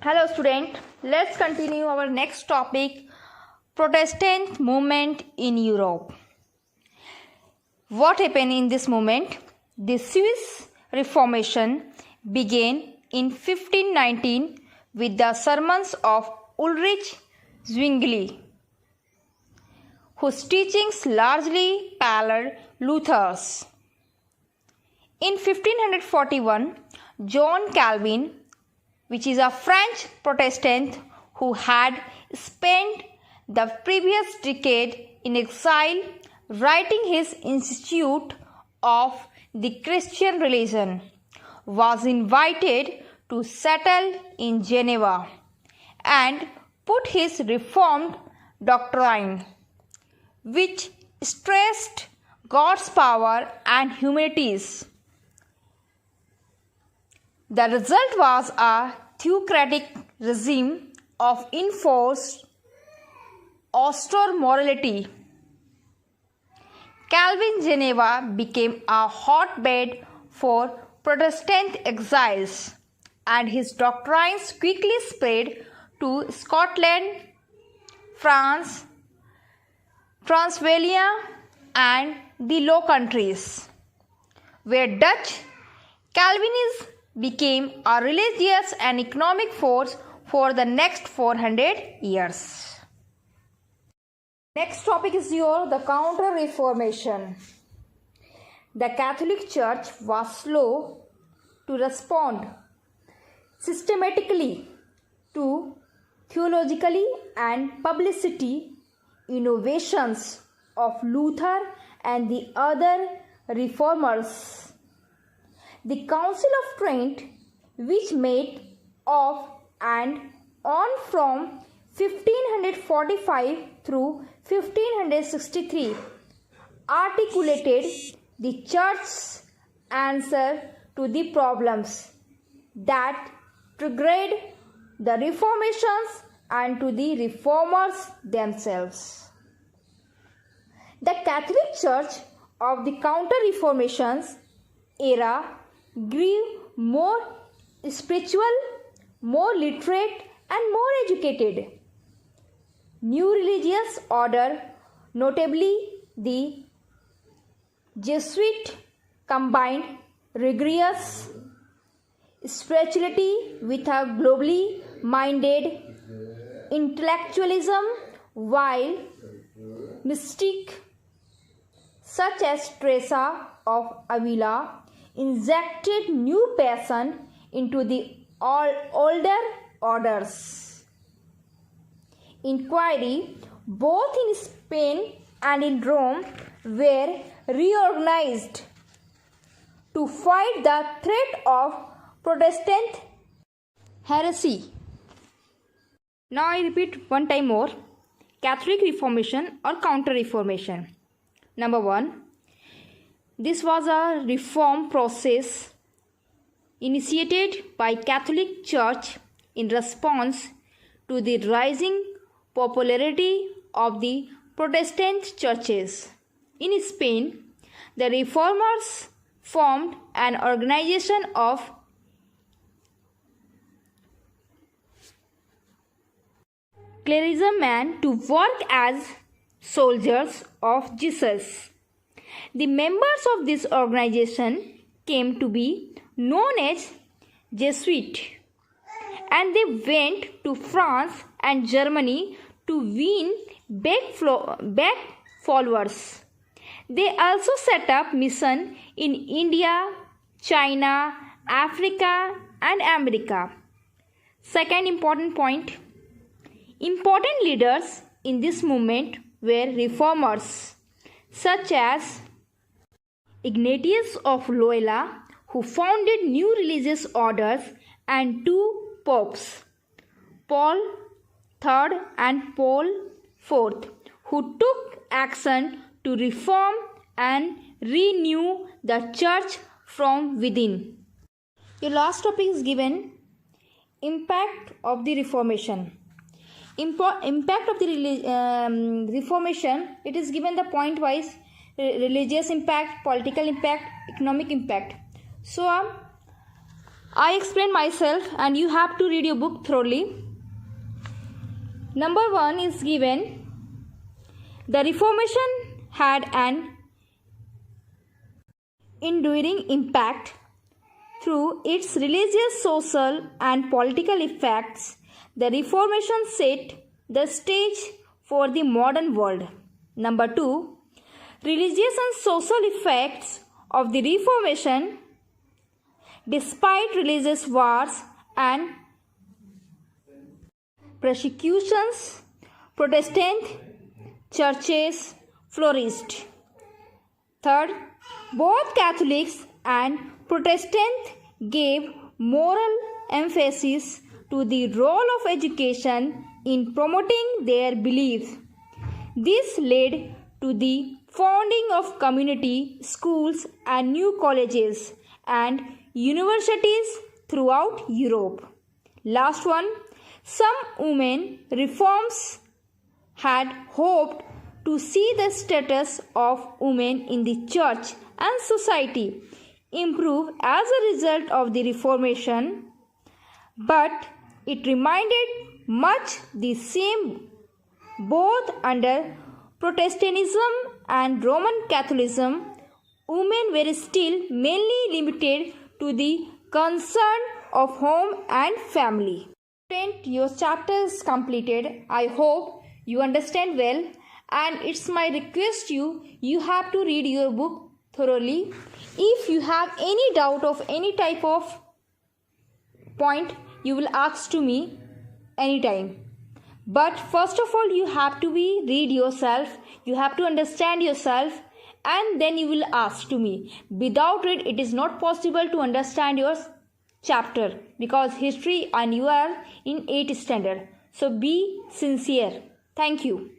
Hello student, let's continue our next topic, Protestant movement in Europe. What happened in this movement? The Swiss Reformation began in 1519 with the sermons of Ulrich Zwingli, whose teachings largely paralleled Luther's. In 1541, John Calvin, which is a French Protestant who had spent the previous decade in exile writing his Institute of the Christian Religion, was invited to settle in Geneva and put his reformed doctrine, which stressed God's power and humanities. The result was a theocratic regime of enforced austere morality. Calvin Geneva became a hotbed for Protestant exiles, and his doctrines quickly spread to Scotland, France, Transylvania, and the Low Countries, where Dutch Calvinism became a religious and economic force for the next 400 years. Next topic is the Counter-Reformation. The Catholic Church was slow to respond systematically to theologically and publicity innovations of Luther and the other reformers. The Council of Trent, which met off and on from 1545 through 1563, articulated the Church's answer to the problems that triggered the Reformations and to the reformers themselves. The Catholic Church of the Counter-Reformations era grew more spiritual, more literate, and more educated. New religious order, notably the Jesuit, combined rigorous spirituality with a globally minded intellectualism, while mystics such as Teresa of Avila injected new passion into the older orders. Inquiry, both in Spain and in Rome, were reorganized to fight the threat of Protestant heresy. Now I repeat one time more: Catholic Reformation or Counter-Reformation. Number 1. This was a reform process initiated by Catholic Church in response to the rising popularity of the Protestant churches. In Spain, the reformers formed an organization of clergymen to work as soldiers of Jesus. The members of this organization came to be known as Jesuits, and they went to France and Germany to win back followers. They also set up missions in India, China, Africa, and America. Second important point: important leaders in this movement were reformers such as Ignatius of Loyola, who founded new religious orders, and two popes, Paul III and Paul IV, who took action to reform and renew the church from within. Your last topic is given: impact of the Reformation. Impact of the Reformation, it is given the point wise: religious impact, political impact, economic impact. So I explain myself and you have to read your book thoroughly. Number 1 is given. The Reformation had an enduring impact through its religious, social, and political effects. The Reformation set the stage for the modern world. Number 2. Religious and social effects of the Reformation. Despite religious wars and persecutions, Protestant churches flourished. Third, both Catholics and Protestants gave moral emphasis to the role of education in promoting their beliefs. This led to the founding of community schools and new colleges and universities throughout Europe. Last one, some women reforms had hoped to see the status of women in the church and society improve as a result of the Reformation, but it remained much the same both under Protestantism and Roman Catholicism. Women were still mainly limited to the concern of home and family. Student, your chapter is completed. I hope you understand well, and it's my request you have to read your book thoroughly. If you have any doubt of any type of point, you will ask to me anytime. But first of all, you have to read yourself, you have to understand yourself, and then you will ask to me. Without it, it is not possible to understand your chapter, because history and you are in 8th standard. So be sincere. Thank you.